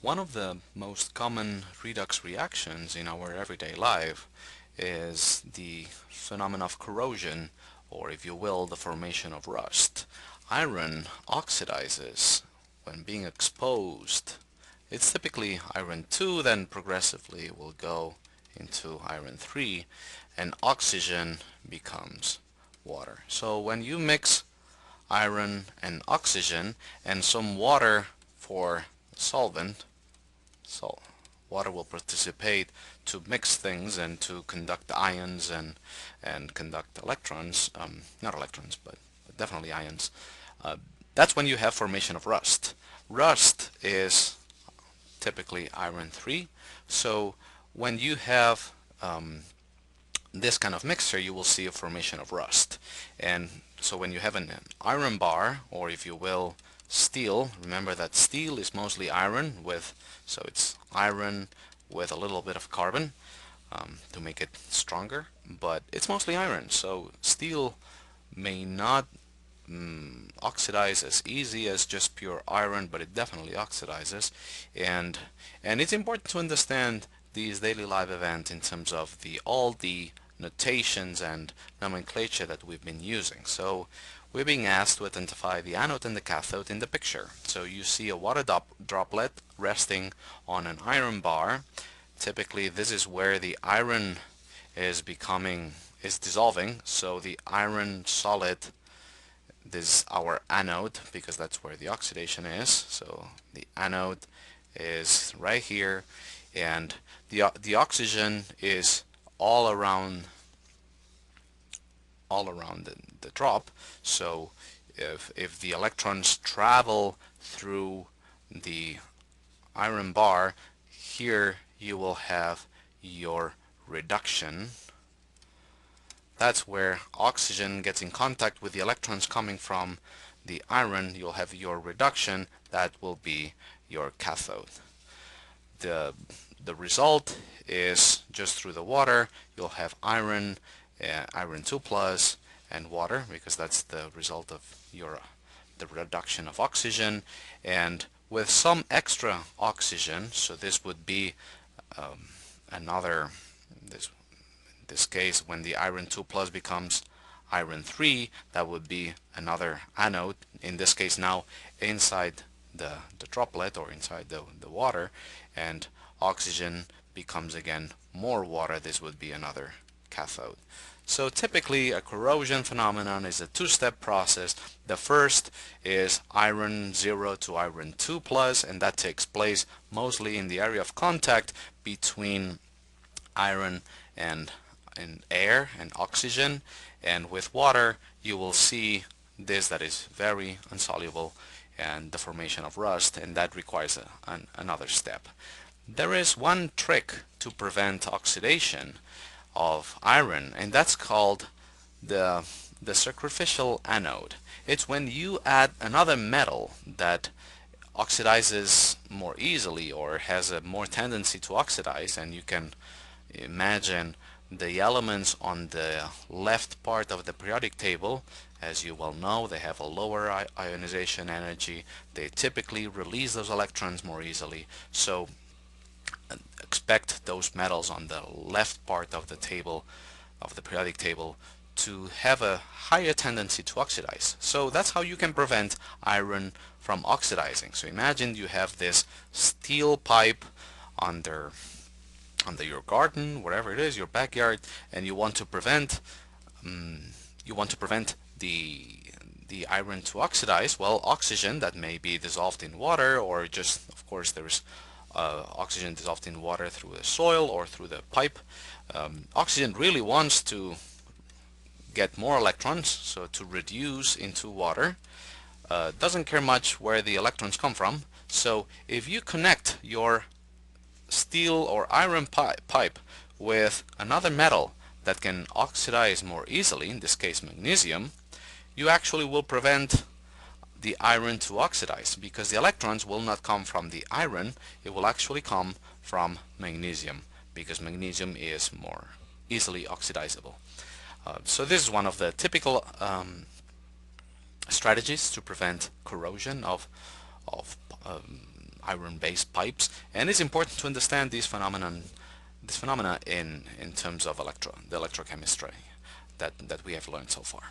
One of the most common redox reactions in our everyday life is the phenomenon of corrosion, or if you will, the formation of rust. Iron oxidizes when being exposed. It's typically iron 2, then progressively will go into iron 3, and oxygen becomes water. So when you mix iron and oxygen and some water for solvent, so water will participate to mix things and to conduct ions and conduct electrons, not electrons, but definitely ions. Uh, that's when you have formation of rust. Rust is typically iron 3. So when you have this kind of mixture, you will see a formation of rust. And so when you have an iron bar, or if you will, steel, remember that steel is mostly iron with, so it's iron with a little bit of carbon to make it stronger, but it's mostly iron. So steel may not oxidize as easy as just pure iron, but it definitely oxidizes. And it's important to understand these daily life events in terms of all the notations and nomenclature that we've been using. So we're being asked to identify the anode and the cathode in the picture. So you see a water droplet resting on an iron bar. Typically this is where the iron is dissolving, so the iron solid, this is our anode because that's where the oxidation is. So the anode is right here, and the oxygen is all around the drop. So if the electrons travel through the iron bar, here you will have your reduction. That's where oxygen gets in contact with the electrons coming from the iron. You'll have your reduction. That will be your cathode. The result is just through the water. You'll have iron, iron 2 plus, and water, because that's the result of the reduction of oxygen, and with some extra oxygen. So this would be this case, when the iron 2 plus becomes iron 3, that would be another anode, in this case now inside the droplet or inside the water, and oxygen becomes again more water. This would be another cathode. So typically a corrosion phenomenon is a two-step process. The first is iron 0 to iron 2 plus, and that takes place mostly in the area of contact between iron and air and oxygen, and with water you will see this, that is very insoluble, and the formation of rust, and that requires another step. There is one trick to prevent oxidation of iron, and that's called the sacrificial anode. It's when you add another metal that oxidizes more easily or has a more tendency to oxidize, and you can imagine the elements on the left part of the periodic table. As you well know, they have a lower ionization energy. They typically release those electrons more easily. So expect those metals on the left part of the table, of the periodic table, to have a higher tendency to oxidize. So that's how you can prevent iron from oxidizing. So imagine you have this steel pipe under your garden, wherever it is, your backyard, and you want to prevent the iron to oxidize. Well, oxygen that may be dissolved in water, or just, of course, there's oxygen dissolved in water through the soil or through the pipe. Oxygen really wants to get more electrons, so to reduce into water. Doesn't care much where the electrons come from. So if you connect your steel or iron pipe with another metal that can oxidize more easily, in this case magnesium, you actually will prevent the iron to oxidize, because the electrons will not come from the iron, it will actually come from magnesium, because magnesium is more easily oxidizable. So this is one of the typical strategies to prevent corrosion of iron-based pipes, and it's important to understand this phenomena in terms of the electrochemistry that we have learned so far.